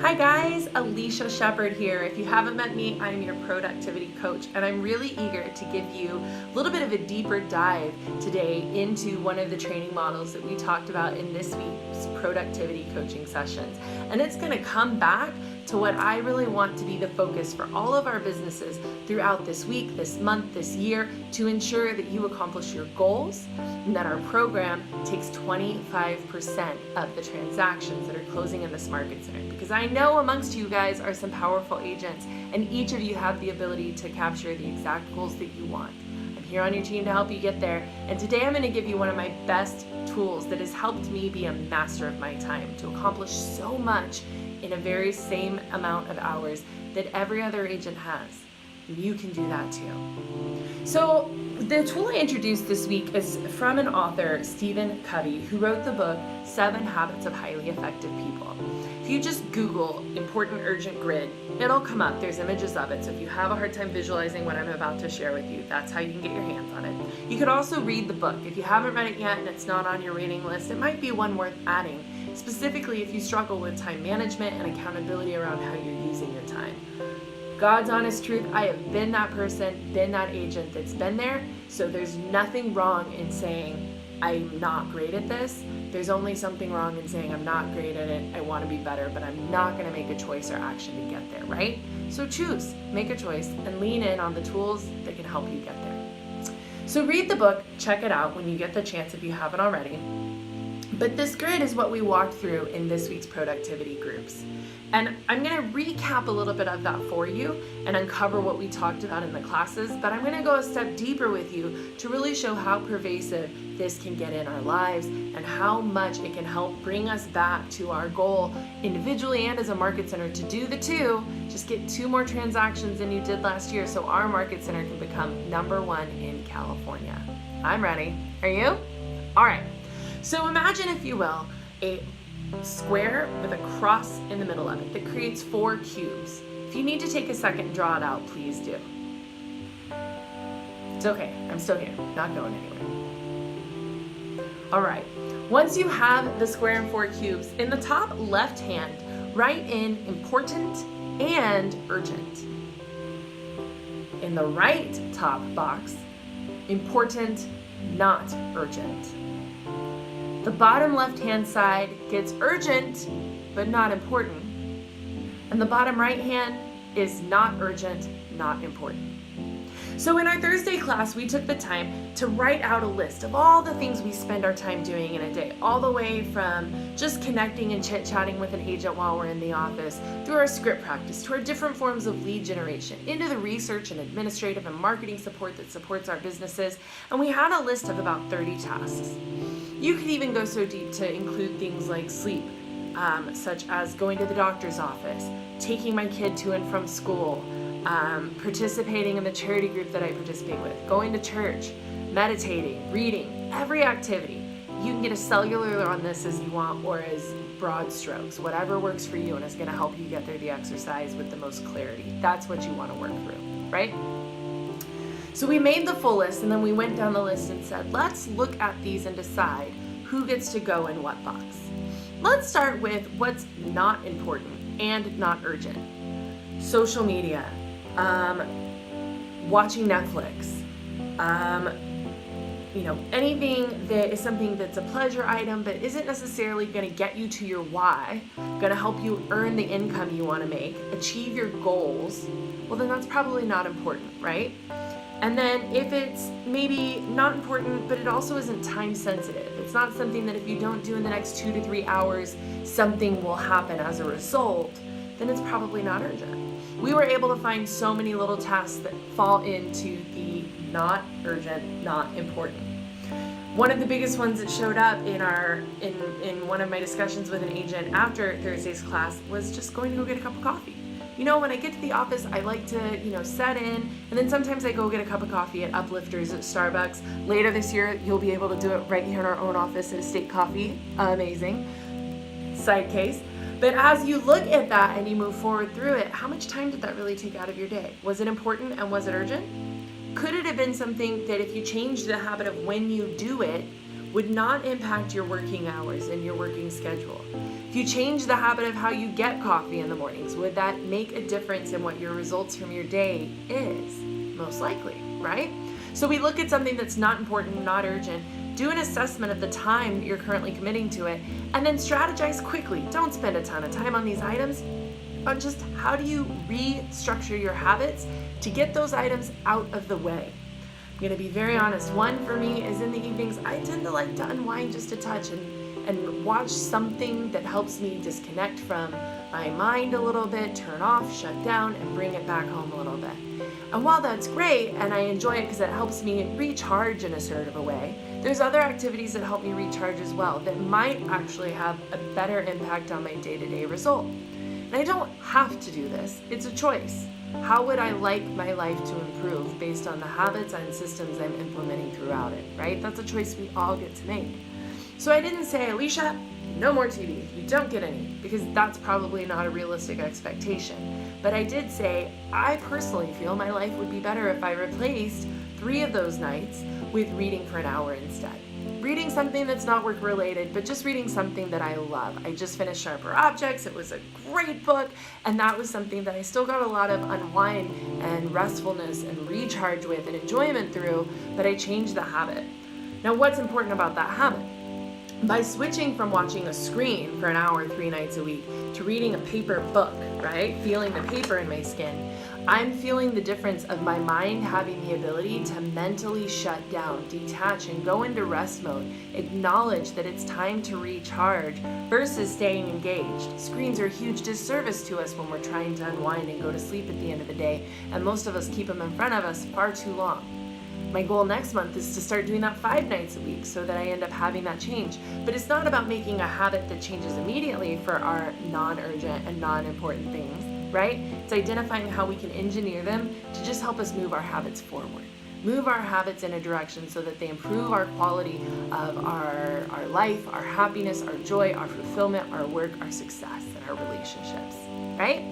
Hi guys, Alicia Shepard here. If you haven't met me, I'm your productivity coach, and I'm really eager to give you a little bit of a deeper dive today into one of the training models that we talked about in this week's productivity coaching sessions. And it's going to come back to what I really want to be the focus for all of our businesses throughout this week, this month, this year, to ensure that you accomplish your goals and that our program takes 25% of the transactions that are closing in this market center. Because I know amongst you guys are some powerful agents, and each of you have the ability to capture the exact goals that you want. I'm here on your team to help you get there, and today I'm going to give you one of my best tools that has helped me be a master of my time to accomplish so much in a very same amount of hours that every other agent has. You can do that too. So the tool I introduced this week is from an author, Stephen Covey, who wrote the book 7 Habits of Highly Effective People. If you just Google important urgent grid, it'll come up. There's images of it. So if you have a hard time visualizing what I'm about to share with you, that's how you can get your hands on it. You could also read the book. If you haven't read it yet and it's not on your reading list, it might be one worth adding, specifically if you struggle with time management and accountability around how you're using your time. God's honest truth, I have been that person, been that agent that's been there, so there's nothing wrong in saying I'm not great at this. There's only something wrong in saying I'm not great at it, I want to be better, but I'm not going to make a choice or action to get there, right? So choose, make a choice, and lean in on the tools that can help you get there. So read the book, check it out when you get the chance if you haven't already. But this grid is what we walked through in this week's productivity groups. And I'm going to recap a little bit of that for you and uncover what we talked about in the classes, but I'm going to go a step deeper with you to really show how pervasive this can get in our lives and how much it can help bring us back to our goal individually and as a market center to do the two, just get 2 more transactions than you did last year so our market center can become #1 in California. I'm ready. Are you? All right. So imagine, if you will, a square with a cross in the middle of it that creates 4 cubes. If you need to take a second and draw it out, please do. It's okay, I'm still here, not going anywhere. All right, once you have the square and 4 cubes, in the top left hand, write in important and urgent. In the right top box, important, not urgent. The bottom left-hand side gets urgent, but not important. And the bottom right-hand is not urgent, not important. So in our Thursday class, we took the time to write out a list of all the things we spend our time doing in a day, all the way from just connecting and chit-chatting with an agent while we're in the office, through our script practice, to our different forms of lead generation, into the research and administrative and marketing support that supports our businesses. And we had a list of about 30 tasks. You could even go so deep to include things like sleep, such as going to the doctor's office, taking my kid to and from school, participating in the charity group that I participate with, going to church, meditating, reading, every activity. You can get as cellular on this as you want or as broad strokes, whatever works for you and is going to help you get through the exercise with the most clarity. That's what you want to work through, right? So we made the full list, and then we went down the list and said, let's look at these and decide who gets to go in what box. Let's start with what's not important and not urgent. Social media, watching Netflix, anything that is something that's a pleasure item but isn't necessarily going to get you to your why, going to help you earn the income you want to make, achieve your goals, well then that's probably not important, right? And then if it's maybe not important, but it also isn't time sensitive, it's not something that if you don't do in the next 2 to 3 hours, something will happen as a result, then it's probably not urgent. We were able to find so many little tasks that fall into the not urgent, not important. One of the biggest ones that showed up in one of my discussions with an agent after Thursday's class was just going to go get a cup of coffee. You know, when I get to the office, I like to, set in, and then sometimes I go get a cup of coffee at Uplifters at Starbucks. Later this year, you'll be able to do it right here in our own office at Estate Coffee. Amazing. Side case. But as you look at that and you move forward through it, how much time did that really take out of your day? Was it important and was it urgent? Could it have been something that if you changed the habit of when you do it, would not impact your working hours and your working schedule? If you change the habit of how you get coffee in the mornings, would that make a difference in what your results from your day is? Most likely, right? So we look at something that's not important, not urgent, do an assessment of the time that you're currently committing to it, and then strategize quickly. Don't spend a ton of time on these items, but just how do you restructure your habits to get those items out of the way? I'm going to be very honest. One for me is in the evenings, I tend to like to unwind just a touch and watch something that helps me disconnect from my mind a little bit, turn off, shut down, and bring it back home a little bit. And while that's great, and I enjoy it because it helps me recharge in a sort of a way, there's other activities that help me recharge as well that might actually have a better impact on my day-to-day result. And I don't have to do this. It's a choice. How would I like my life to improve based on the habits and systems I'm implementing throughout it, right? That's a choice we all get to make. So I didn't say, Alicia, no more TV. You don't get any, because that's probably not a realistic expectation. But I did say, I personally feel my life would be better if I replaced 3 of those nights with reading for an hour instead. Reading something that's not work related, but just reading something that I love. I just finished Sharper Objects. It was a great book, and that was something that I still got a lot of unwind and restfulness and recharge with and enjoyment through, but I changed the habit. Now, what's important about that habit? By switching from watching a screen for an hour 3 nights a week to reading a paper book, right? Feeling the paper in my skin, I'm feeling the difference of my mind having the ability to mentally shut down, detach, and go into rest mode, acknowledge that it's time to recharge versus staying engaged. Screens are a huge disservice to us when we're trying to unwind and go to sleep at the end of the day, and most of us keep them in front of us far too long. My goal next month is to start doing that 5 nights a week so that I end up having that change. But it's not about making a habit that changes immediately for our non-urgent and non-important things, right? It's identifying how we can engineer them to just help us move our habits forward. Move our habits in a direction so that they improve our quality of our life, our happiness, our joy, our fulfillment, our work, our success, and our relationships, right?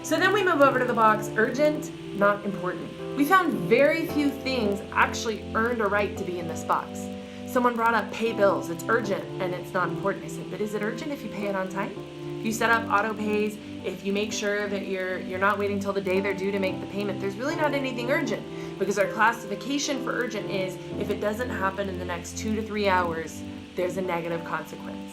So then we move over to the box, urgent, not important. We found very few things actually earned a right to be in this box. Someone brought up pay bills. It's urgent and it's not important. I said, but is it urgent if you pay it on time? If you set up auto pays, if you make sure that you're not waiting till the day they're due to make the payment, there's really not anything urgent, because our classification for urgent is if it doesn't happen in the next 2 to 3 hours, there's a negative consequence.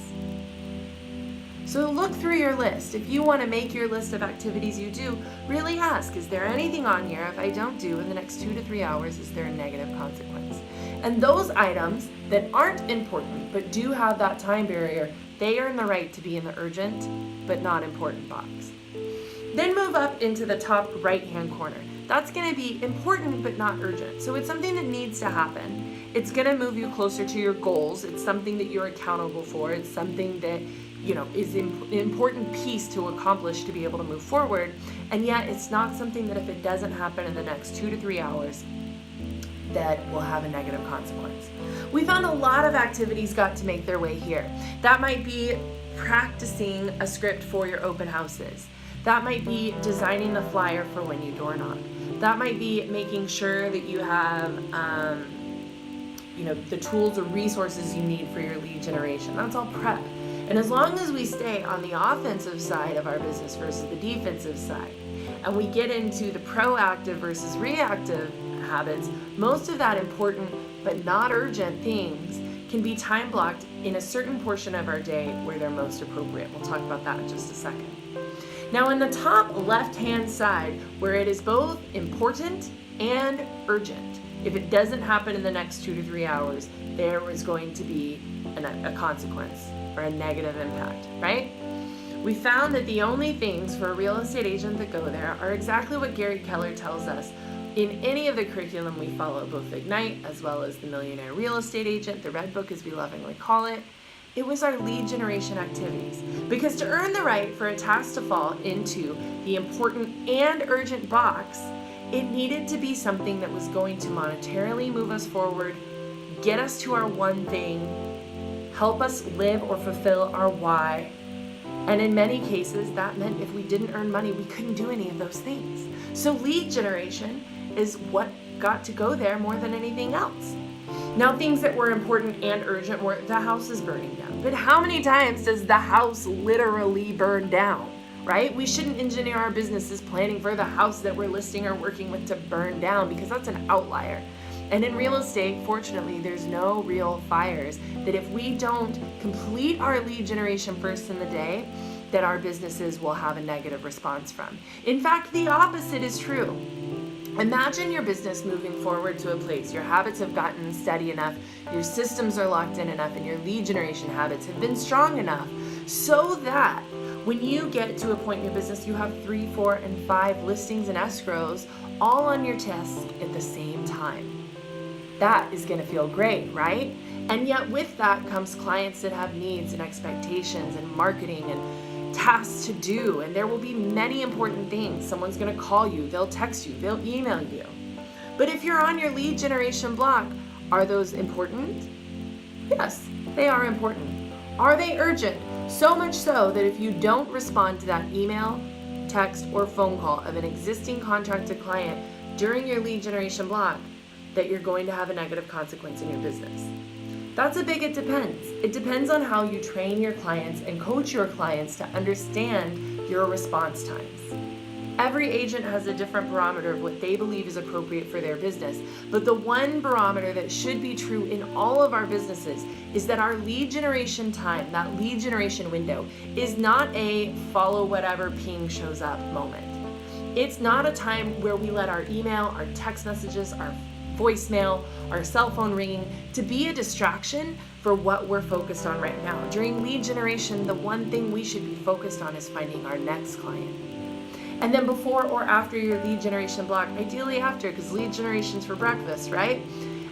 So look through your list. If you want to make your list of activities you do, really ask, is there anything on here if I don't do in the next 2 to 3 hours, is there a negative consequence? And those items that aren't important but do have that time barrier, they earn the right to be in the urgent but not important box. Then move up into the top right-hand corner. That's going to be important but not urgent. So it's something that needs to happen. It's going to move you closer to your goals. It's something that you're accountable for. It's something that is an important piece to accomplish to be able to move forward. And yet it's not something that if it doesn't happen in the next 2 to 3 hours, that will have a negative consequence. We found a lot of activities got to make their way here. That might be practicing a script for your open houses. That might be designing the flyer for when you door knock. That might be making sure that you have the tools or resources you need for your lead generation. That's all prep. And as long as we stay on the offensive side of our business versus the defensive side, and we get into the proactive versus reactive habits, most of that important but not urgent things can be time blocked in a certain portion of our day where they're most appropriate. We'll talk about that in just a second. Now in the top left-hand side, where it is both important and urgent, if it doesn't happen in the next 2 to 3 hours, there is going to be a consequence or a negative impact, right? We found that the only things for a real estate agent that go there are exactly what Gary Keller tells us in any of the curriculum we follow, both Ignite as well as the Millionaire Real Estate Agent, the Red Book as we lovingly call it. It was our lead generation activities. Because to earn the right for a task to fall into the important and urgent box, it needed to be something that was going to monetarily move us forward, get us to our one thing, help us live or fulfill our why. And in many cases, that meant if we didn't earn money, we couldn't do any of those things. So lead generation is what got to go there more than anything else. Now, things that were important and urgent were the house is burning down. But how many times does the house literally burn down, right? We shouldn't engineer our businesses planning for the house that we're listing or working with to burn down, because that's an outlier. And in real estate, fortunately, there's no real fires that if we don't complete our lead generation first in the day, that our businesses will have a negative response from. In fact, the opposite is true. Imagine your business moving forward to a place your habits have gotten steady enough, your systems are locked in enough, and your lead generation habits have been strong enough so that when you get to a point in your business, you have 3, 4, and 5 listings and escrows all on your desk at the same time. That is going to feel great, right? And yet with that comes clients that have needs and expectations and marketing and tasks to do, and there will be many important things. Someone's going to call you, they'll text you, they'll email you. But if you're on your lead generation block, are those important? Yes, they are important. Are they urgent? So much so that if you don't respond to that email, text, or phone call of an existing contracted client during your lead generation block, that you're going to have a negative consequence in your business. That's a big it depends. It depends on how you train your clients and coach your clients to understand your response times. Every agent has a different barometer of what they believe is appropriate for their business, but the one barometer that should be true in all of our businesses is that our lead generation time, that lead generation window, is not a follow whatever ping shows up moment. It's not a time where we let our email, our text messages, our voicemail, our cell phone ringing to be a distraction for what we're focused on right now. During lead generation, the one thing we should be focused on is finding our next client. And then before or after your lead generation block, ideally after, because lead generation's for breakfast, right?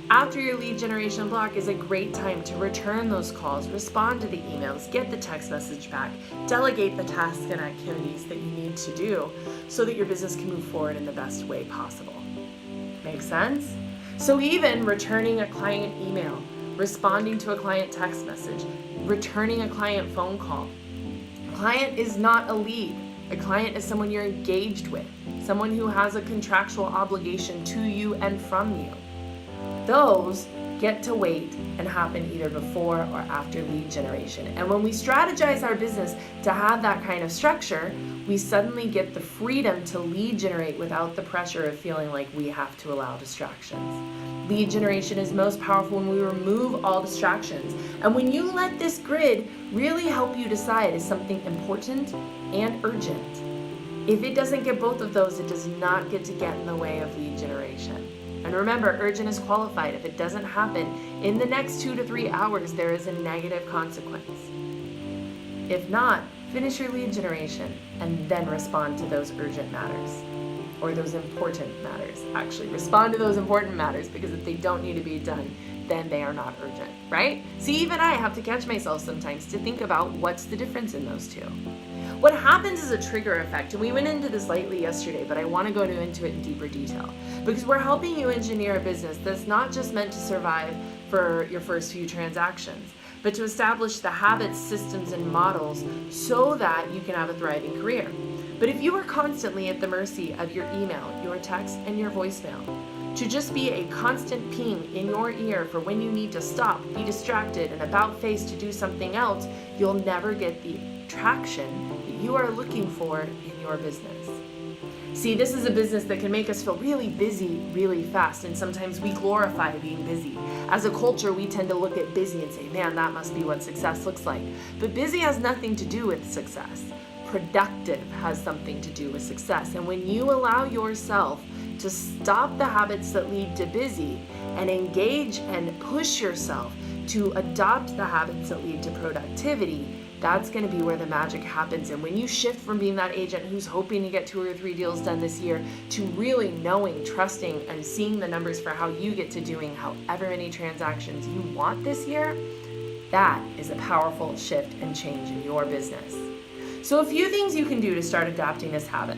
After your lead generation block is a great time to return those calls, respond to the emails, get the text message back, delegate the tasks and activities that you need to do so that your business can move forward in the best way possible. Make sense? So even returning a client email, responding to a client text message, returning a client phone call. A client is not a lead. A client is someone you're engaged with, someone who has a contractual obligation to you and from you. Those get to wait and happen either before or after lead generation. And when we strategize our business to have that kind of structure, we suddenly get the freedom to lead generate without the pressure of feeling like we have to allow distractions. Lead generation is most powerful when we remove all distractions. And when you let this grid really help you decide is something important and urgent. If it doesn't get both of those, it does not get to get in the way of lead generation. And remember, urgent is qualified. If it doesn't happen in the next 2 to 3 hours, there is a negative consequence. If not, finish your lead generation and then respond to those urgent matters, or those important matters. Actually, respond to those important matters, because if they don't need to be done, then they are not urgent, right? See, even I have to catch myself sometimes to think about what's the difference in those two. What happens is a trigger effect, and we went into this lightly yesterday, but I want to go into it in deeper detail, because we're helping you engineer a business that's not just meant to survive for your first few transactions, but to establish the habits, systems, and models so that you can have a thriving career. But if you are constantly at the mercy of your email, your text, and your voicemail, to just be a constant ping in your ear for when you need to stop, be distracted, and about face to do something else, you'll never get the traction that you are looking for in your business. See, this is a business that can make us feel really busy really fast, and sometimes we glorify being busy. As a culture, we tend to look at busy and say, man, that must be what success looks like. But busy has nothing to do with success. Productive has something to do with success. And when you allow yourself to stop the habits that lead to busy and engage and push yourself to adopt the habits that lead to productivity, that's going to be where the magic happens. And when you shift from being that agent who's hoping to get 2 or 3 deals done this year to really knowing, trusting, and seeing the numbers for how you get to doing however many transactions you want this year, that is a powerful shift and change in your business. So a few things you can do to start adopting this habit.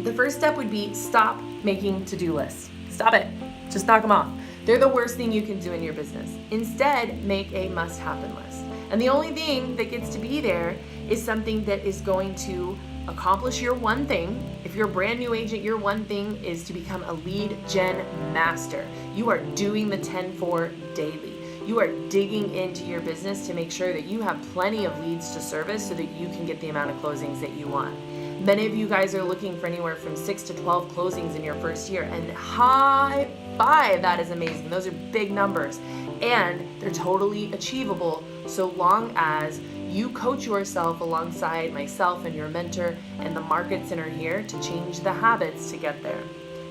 The first step would be stop making to-do lists. Stop it. Just knock them off. They're the worst thing you can do in your business. Instead, make a must-happen list. And the only thing that gets to be there is something that is going to accomplish your one thing. If you're a brand new agent, your one thing is to become a lead gen master. You are doing the 10-4 daily. You are digging into your business to make sure that you have plenty of leads to service so that you can get the amount of closings that you want. Many of you guys are looking for anywhere from 6 to 12 closings in your first year, and high five, that is amazing. Those are big numbers, and they're totally achievable so long as you coach yourself alongside myself and your mentor and the Market Center here to change the habits to get there.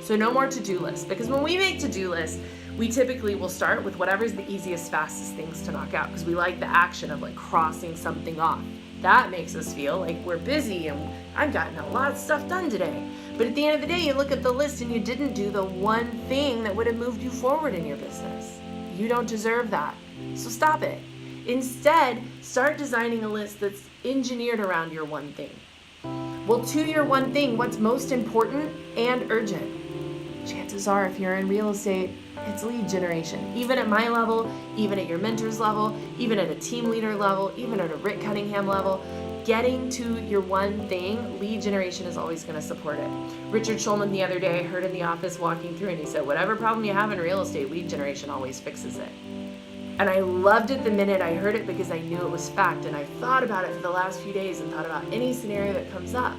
So no more to-do lists, because when we make to-do lists, we typically will start with whatever's the easiest, fastest things to knock out, because we like the action of like crossing something off. That makes us feel like we're busy and I've gotten a lot of stuff done today. But at the end of the day, you look at the list and you didn't do the one thing that would have moved you forward in your business. You don't deserve that. So stop it. Instead, start designing a list that's engineered around your one thing. Well, to your one thing, what's most important and urgent? Chances are, if you're in real estate, it's lead generation. Even at my level, even at your mentor's level, even at a team leader level, even at a Rick Cunningham level, getting to your one thing, lead generation is always going to support it. Richard Schulman the other day, I heard in the office walking through, and he said, whatever problem you have in real estate, lead generation always fixes it. And I loved it the minute I heard it because I knew it was fact, and I thought about it for the last few days and thought about any scenario that comes up.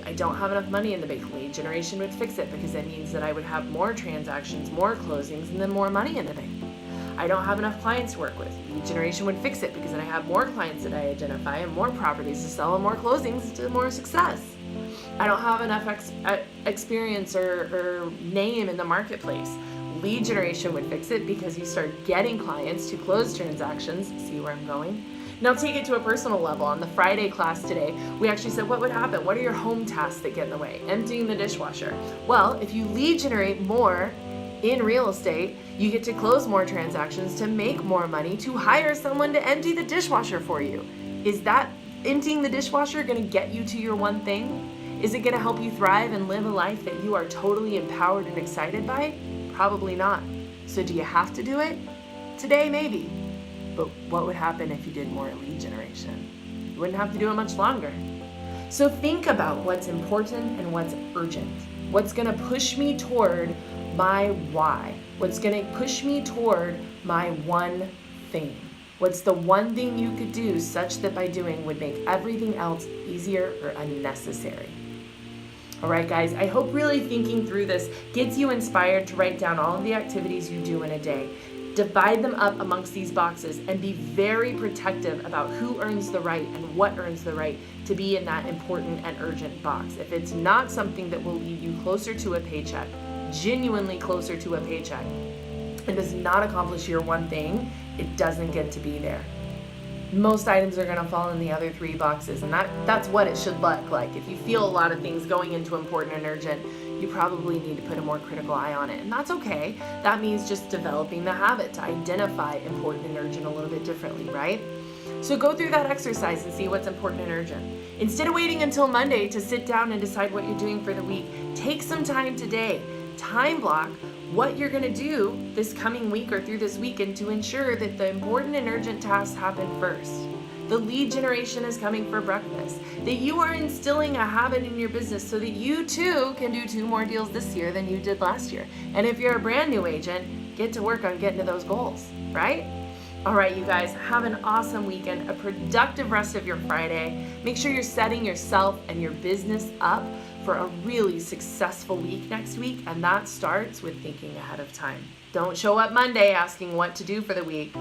I don't have enough money in the bank. Lead generation would fix it because that means that I would have more transactions, more closings, and then more money in the bank. I don't have enough clients to work with. Lead generation would fix it because then I have more clients that I identify and more properties to sell and more closings to more success. I don't have enough experience or name in the marketplace. Lead generation would fix it because you start getting clients to close transactions. See where I'm going? Now take it to a personal level. On the Friday class today, we actually said, what would happen? What are your home tasks that get in the way? Emptying the dishwasher. Well, if you lead generate more in real estate, you get to close more transactions to make more money to hire someone to empty the dishwasher for you. Is that emptying the dishwasher going to get you to your one thing? Is it going to help you thrive and live a life that you are totally empowered and excited by? Probably not. So do you have to do it? Today, maybe. But what would happen if you did more lead generation? You wouldn't have to do it much longer. So think about what's important and what's urgent. What's going to push me toward my why? What's going to push me toward my one thing? What's the one thing you could do such that by doing would make everything else easier or unnecessary? All right, guys, I hope really thinking through this gets you inspired to write down all of the activities you do in a day. Divide them up amongst these boxes and be very protective about who earns the right and what earns the right to be in that important and urgent box. If it's not something that will lead you closer to a paycheck, genuinely closer to a paycheck, and does not accomplish your one thing, it doesn't get to be there. Most items are going to fall in the other three boxes, and that's what it should look like. If you feel a lot of things going into important and urgent, you probably need to put a more critical eye on it, and that's okay. That means just developing the habit to identify important and urgent a little bit differently, right? So go through that exercise and see what's important and urgent. Instead of waiting until Monday to sit down and decide what you're doing for the week, take some time today. Time block what you're going to do this coming week or through this weekend to ensure that the important and urgent tasks happen first. The lead generation is coming for breakfast. That you are instilling a habit in your business so that you too can do 2 more deals this year than you did last year. And if you're a brand new agent, get to work on getting to those goals, right? All right, you guys, have an awesome weekend, a productive rest of your Friday. Make sure you're setting yourself and your business up for a really successful week next week, and that starts with thinking ahead of time. Don't show up Monday asking what to do for the week.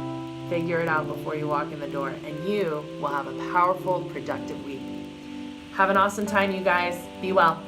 Figure it out before you walk in the door, and you will have a powerful, productive week. Have an awesome time, you guys. Be well.